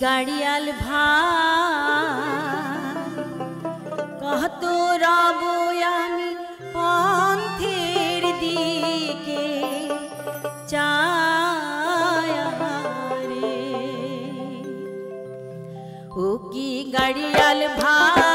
গাড়িয়াল ভাই কহতো রবো আমি পন্থের দিকে চায়া রে ও কি গাড়িয়াল ভাই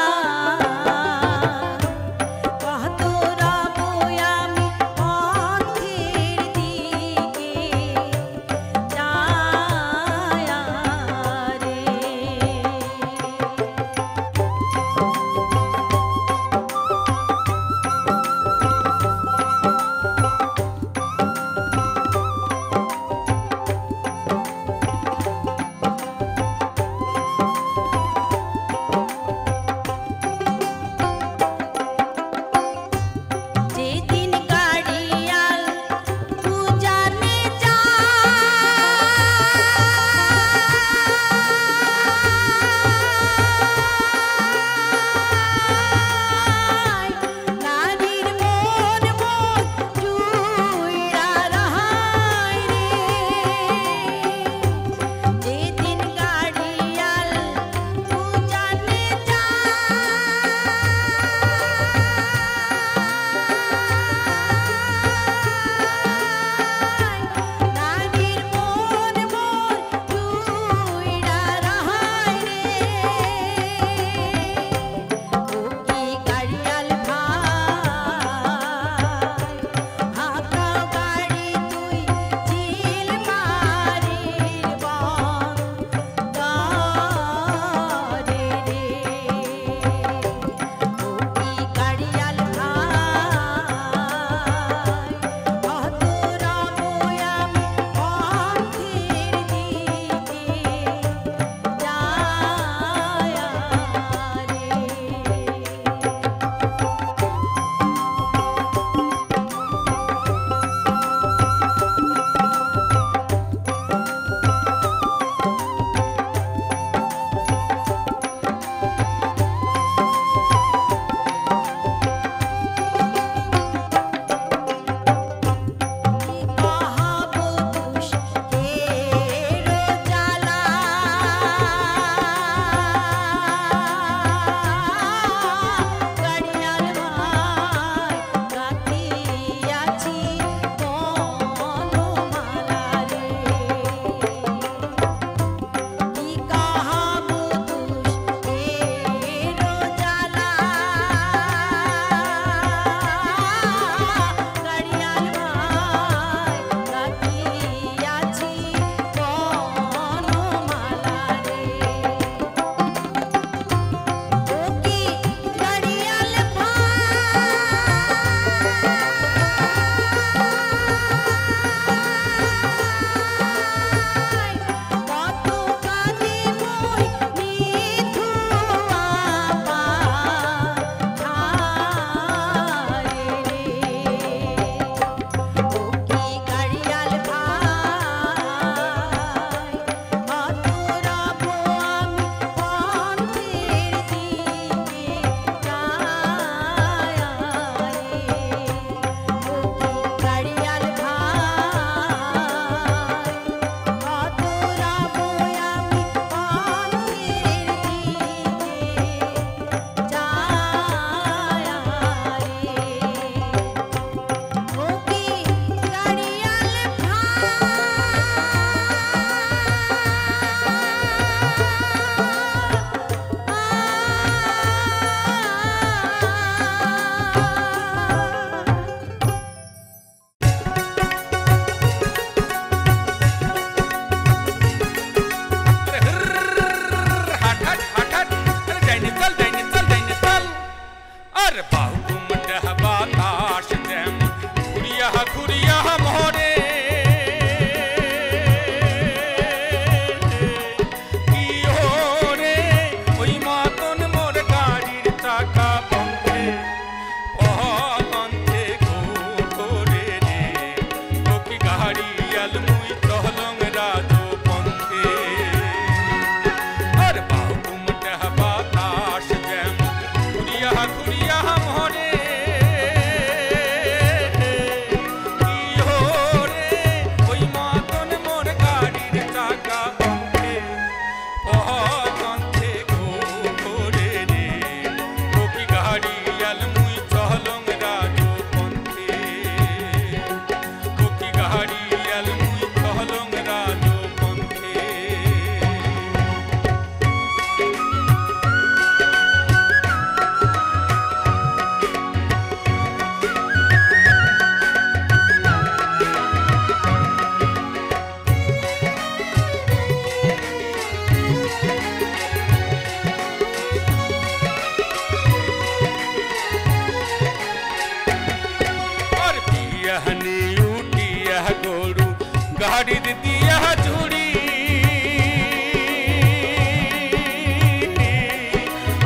গাড়ি দিয়া ঝুড়ি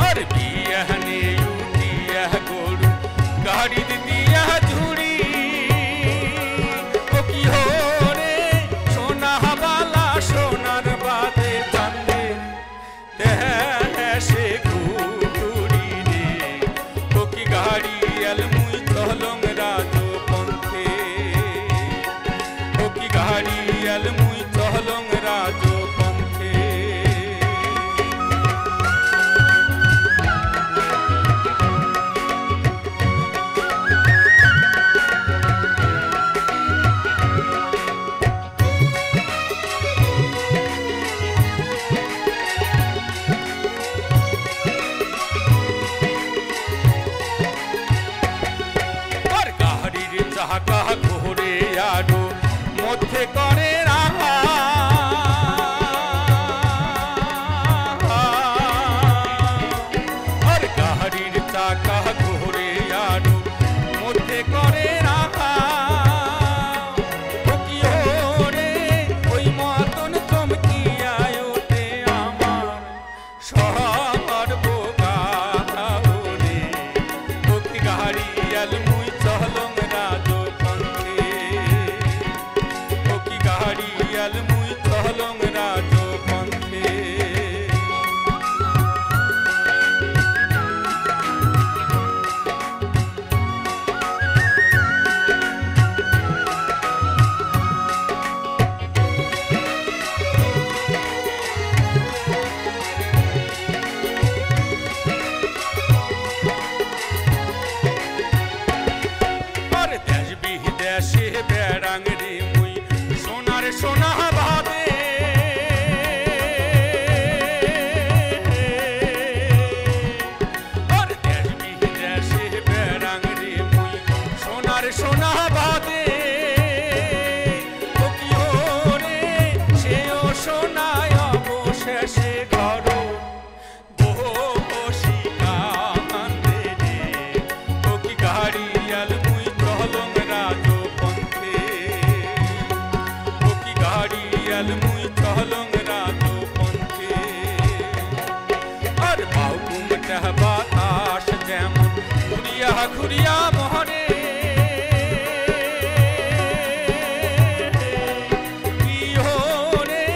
আর বিয়ানে উঠিয়া গরু গাড়ি দিয়া ঝুড়ি ও কি হরে সোনা বালা সোনার বাদে চান্দে দেশে ঘুরি রে ও কি গাড়ি আলমুই চলং রাজো পন্থে ও কি গাড়ি আলমুই চলং রাজো পন্থে চাকা ঘুরে আরো মধ্যে করে রাখা আর গাড়ির চাকা ঘুরে আরো মধ্যে করে রাখা কি ওরে ওই মতন চমকিয়া ওঠে আমার সবার বোকা ওরে ও কি গাড়ি আলমুই চলং রাজো পন্থে ও কি গাড়ি আলমুই চলং রাজো পন্থে দেশে বেড়াং রে মুই সোনার সোনা ভাবে আর দেশ বিদেশে বেড়াং রে মুই সোনার সোনা ভাবে ও কি ওরে সেও সোনায় অবশেষে ঘর বসি কান্দে রে ও কি গাড়ি আলমুই চলং রাজো পন্থে ও কি গাড়ি আলমুই চলং রাজো পন্থে আর বাউকুমটা বাতাস যেমন ঘুরিয়া ঘুরিয়া মহরে কি হরে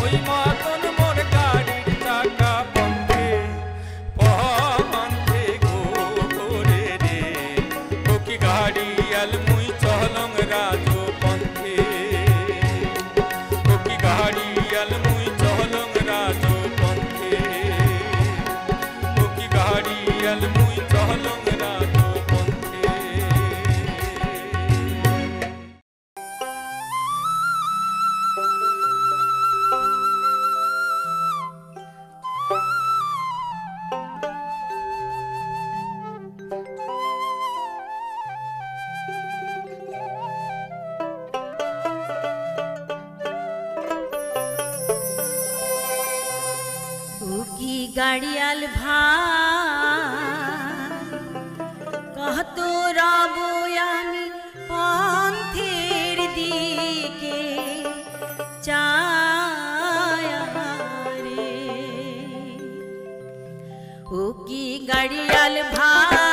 ওই মতন মোর গাড়ির চাকা পন্থে পন্থে ঘোরে রে ও কি গাড়ি আলমুই চলং রাজো পন্থে ও কি গাড়ি আলমুই চলং রাজো পন্থে ও কি গাড়ি আলমুই চলং রাজো পন্থে की गाड़ियाल भाई कहतो राबो यामी पन्थेर दिके चाया रे ओ की गाड़ियाल भाई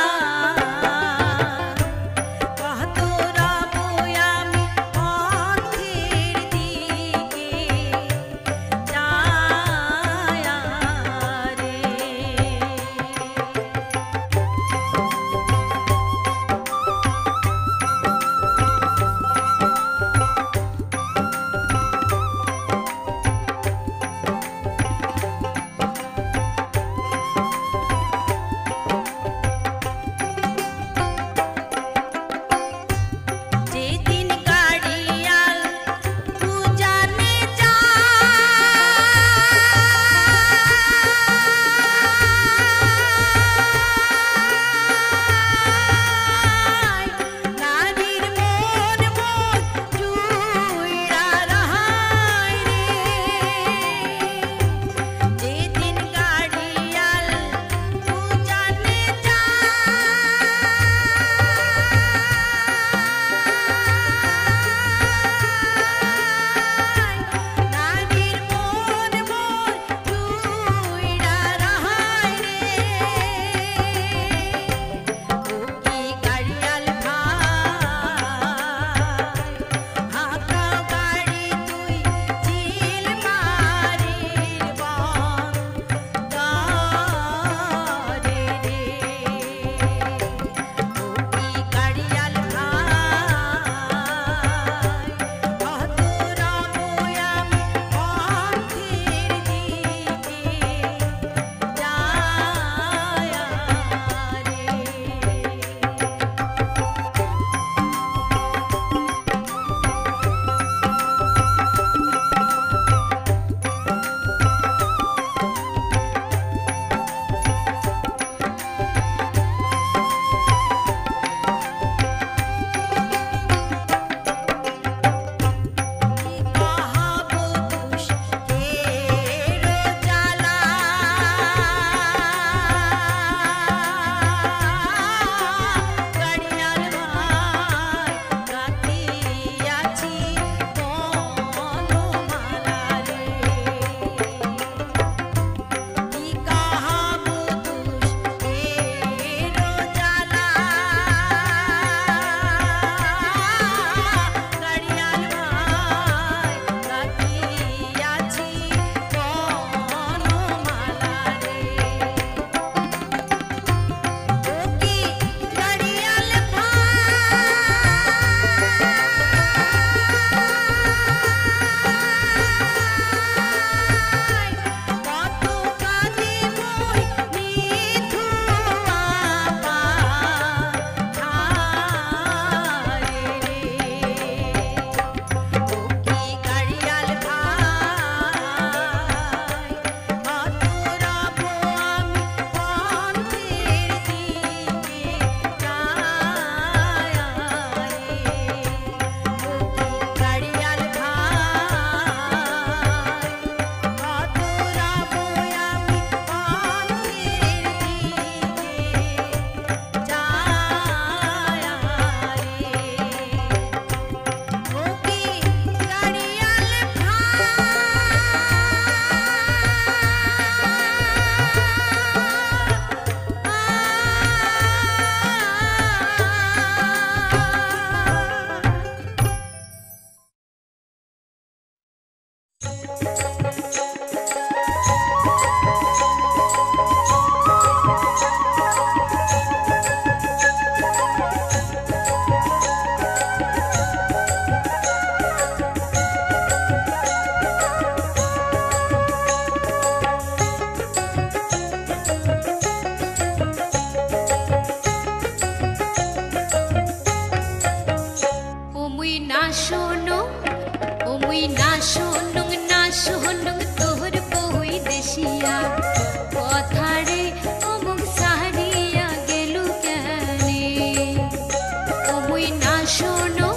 শোনো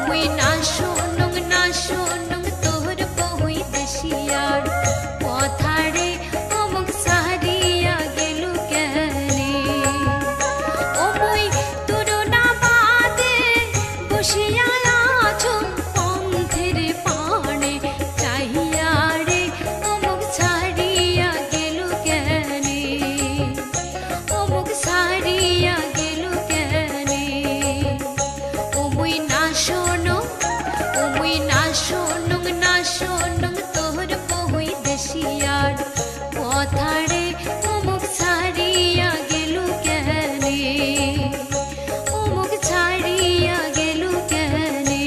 ওই না শোনো না শোনো তোর বহুই দেশিয়ার পথারে অমুক সারিয়া গেল কেনে ওই তোর না বাদে বসিয়া আছো পন্থের পানে চাহিয়া রে অমুক ছাড়িয়া গেল কেনে অমুক সারিয়া গেল কেনে ওই না শোনো না শোনো তোর বহুই দেশিয়ার পথারে অমুক ছাড়িয়া গেল কেনে অমুক ছাড়িয়া গেল কেনে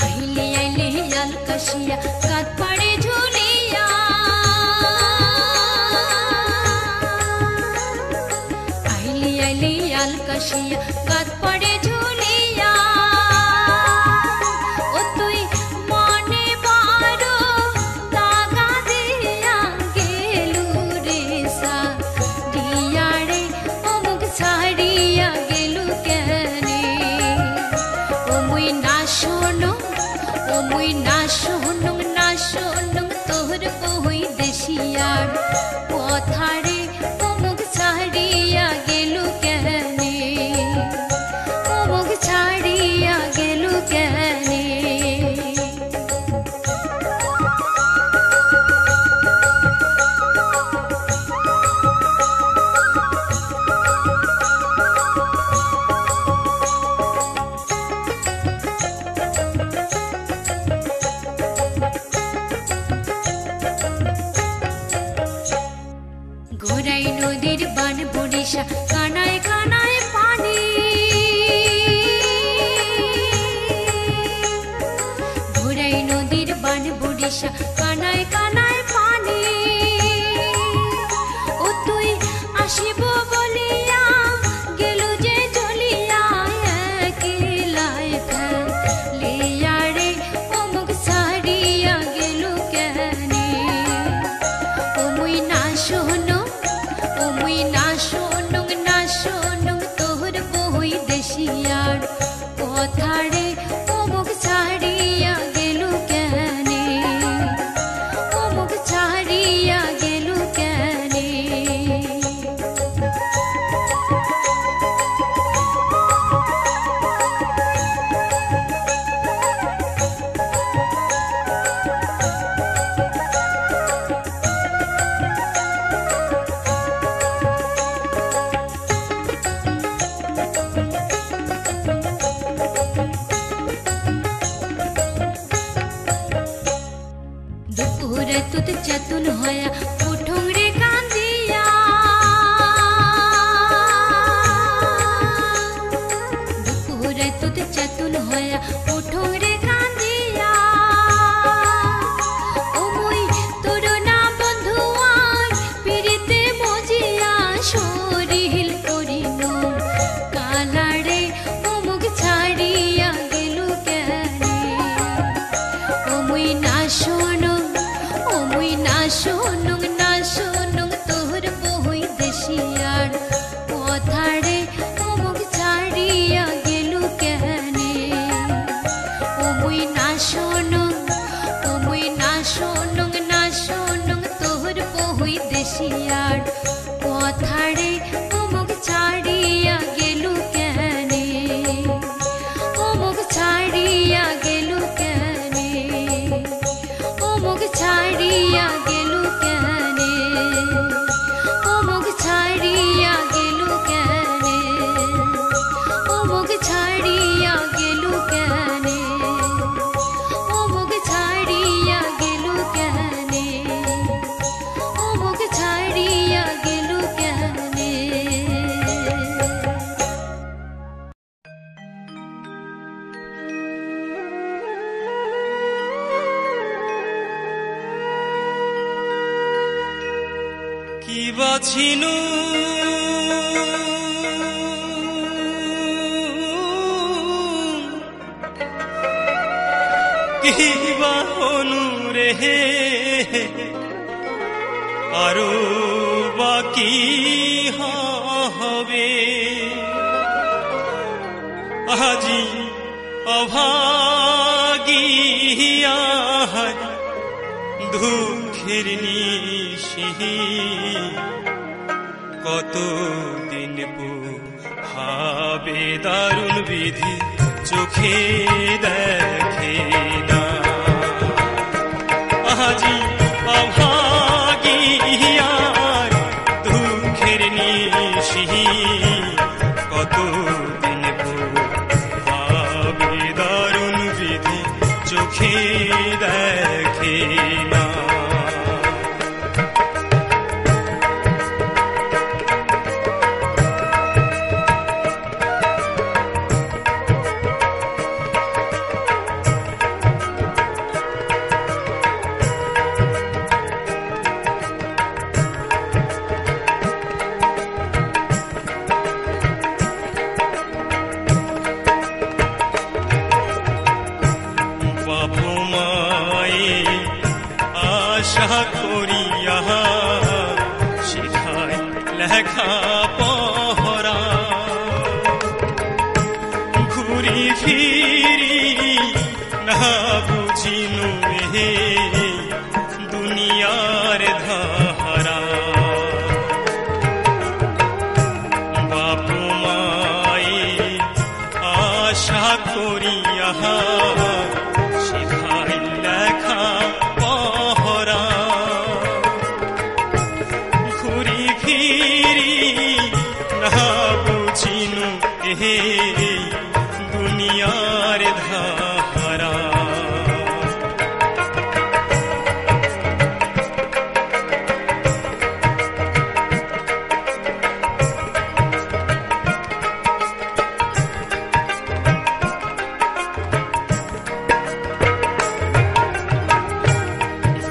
আইলে আইলে আল কাশিয়া কাত পাড়ে ঝুলিয়া আইলে আইলে আল কাশিয়া কাত পাড়ে ঝুলিয়া ও তুই মনে বারো দাগা দিয়া গেলু রে সা দিয়া রে অমুক ছাড়িয়া গেলু কেনে ওই না শোনো না শোনো তোর বহুই দেশিয়ার পথারে অমুক ছাড়িয়া গেল কেনে অমুক ছাড়িয়া গেল কেনে ঘোড়াই নদীর বান বরিশা কানায় কানায় পানি ঘোড়াই নদীর বান বরিশা কানায় কানায় পানি ও তুই আসিব বলিয়া গেল যে চলিয়া একলাই ফেলিয়া রে অমুক ছাড়িয়া গেল কেনে ওই না শোনো না শোনো তোর বহুই দেশিয়ার পথারে অমুক ছাড়িয়া গেল কেনে অমুক ছাড়িয়া গেল কেনে দুপুরে তুত চেতন হয়া উঠুং রে কান্দিয়া দুপুরে তুত চেতন হয়া উঠুং রে কান্দিয়া ও মই তোর না বন্ধু আয় পিরিতে মজিয়া শরীর করিনু কালারে অমুক ছাড়িয়া গেল কেনে ও মই না শোনো না শোনো তোর বহুই দেশিয়ার পথারে অমুক ছাড়িয়া গেল কেনে ও মই না শোনো না শোনো তোর বহুই দেশিয়ার পথারে অমুক ছাড়িয়া গেল কেনে অমুক ছাড়িয়া গেল কেনে অমুক ছাড়িয়া গেল কেনে অমুক ছাড়িয়া গেল কেনে অমুক ছাড়িয়া গেল কেনে অমুক ছাড়িয়া গেল কেনে অমুক ছাড়িয়া গেল কেনে কি বাছিনু কিবা অনুরে আরো বাকি হবে আজি অভাগিয়া দুঃখের নিশি কতদিন হবে দারুণ বিধি চোখে দেখে না আজি অভাগিয়ার দুঃখের নিশি কতদিন হবে দারুণ বিধি চোখে দেখে না লেখা পহরা ঘুরি ফিরি না বুঝিনু হে দুনিয়ার ধারা বাপ মায়ে আশা করিয়া শিখাই লেখা পহরা ঘুরি ফিরি না বুঝিনু হে দুনিয়ার ধারা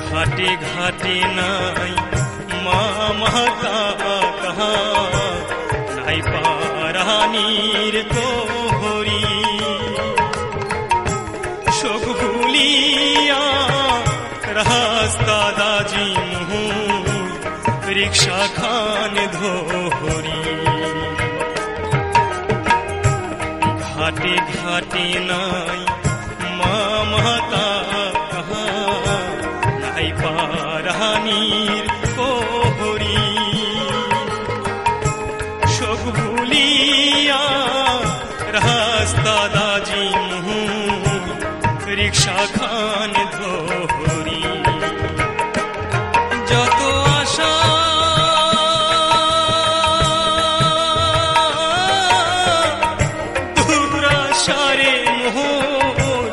ঘাটে ঘাটে নাই মামা কাহা নাই পারানির কোহরি শোক ভুলিয়া রাস্তা দাজি মুহু রিক্সা খান ধরি ঘাটে ঘাটে নাই মামা কাহা নাই পারানির কোহরি শোক ভুলিয়া রাস্তা দাজি মুহু রিক্সা খান ধরি যত আশা দুরাশারে মোহর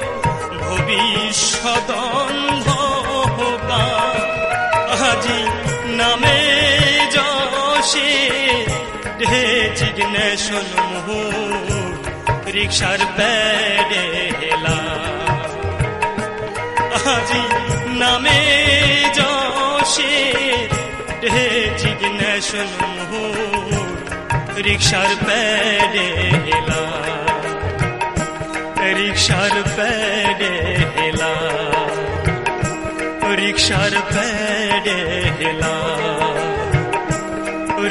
ভবিষ্যৎ আজি নামে যশে ডেজিগনেশন মোহ রিক্সার প্যাডেলা আজি নামে যশে ডেজিগনেশন মোহ রিক্সার প্যাডেলা রিক্সার প্যাডেলা রিক্সার প্যাডেলা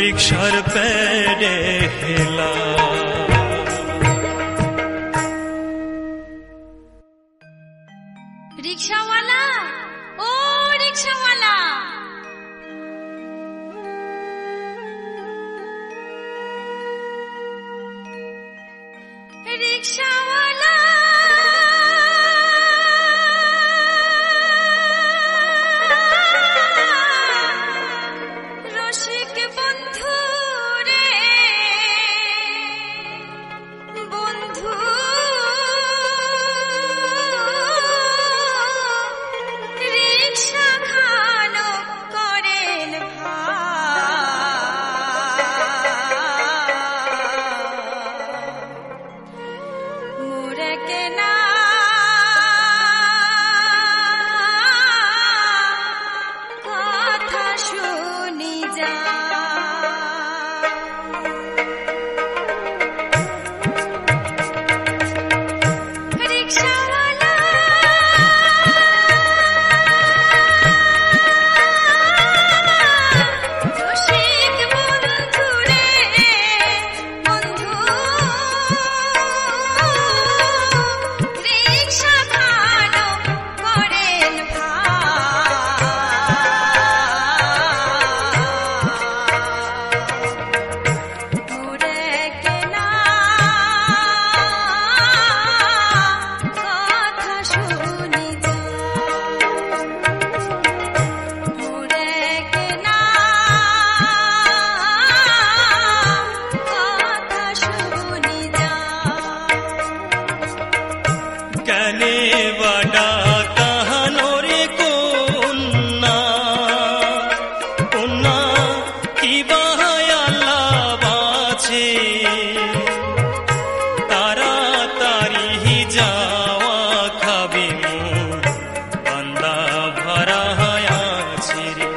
রিক্সার প্যাডেলা রিক্সাওয়ালা ও রিক্সাওয়ালা রিক্সাওয়ালা রসিক বন্ধু রে বন্ধু রিক্সা খানো করেন ভাই আছে তাড়াতাড়ি যাওয়া খাবে মোর বান্দা ভরা আছে রে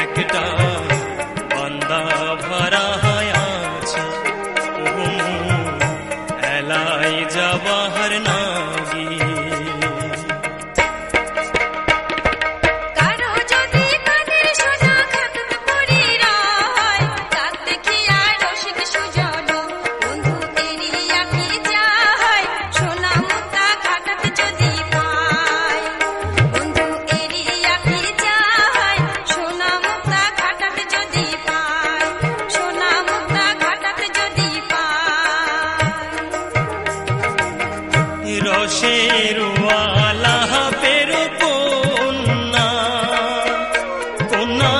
একটা বান্দা ভরা আছে ও এলাই যাবার নাগি রসের ওয়ালা পেরো কন্যা কন্যা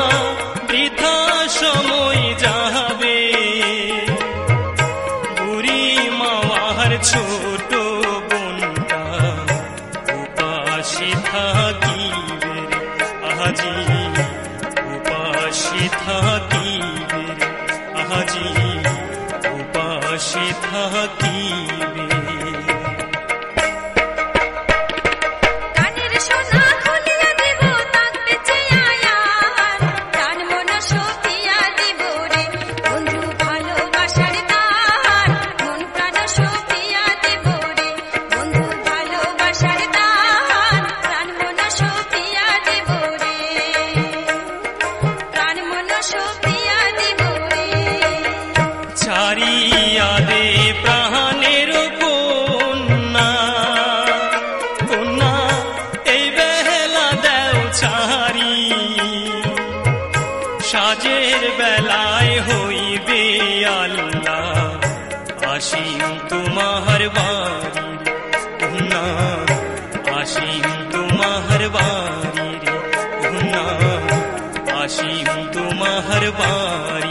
বৃথা সময় যাবে বুড়ি মাওয়ার ছোট বোনটা উপাসী থাকিবে আহাজি উপাসী থাকিবে আহাজি উপাসী থাকিবে ছাড়িয়াদে প্রাণের কন্যা কন্যা এই বেলা দেও ছাড়ি সাজের বেলায় হইবে আল্লাহ আসিম তোমার বাড়ি কন্যা আসিম তোমার বাড়ি কন্যা আসিম তোমার বাড়ি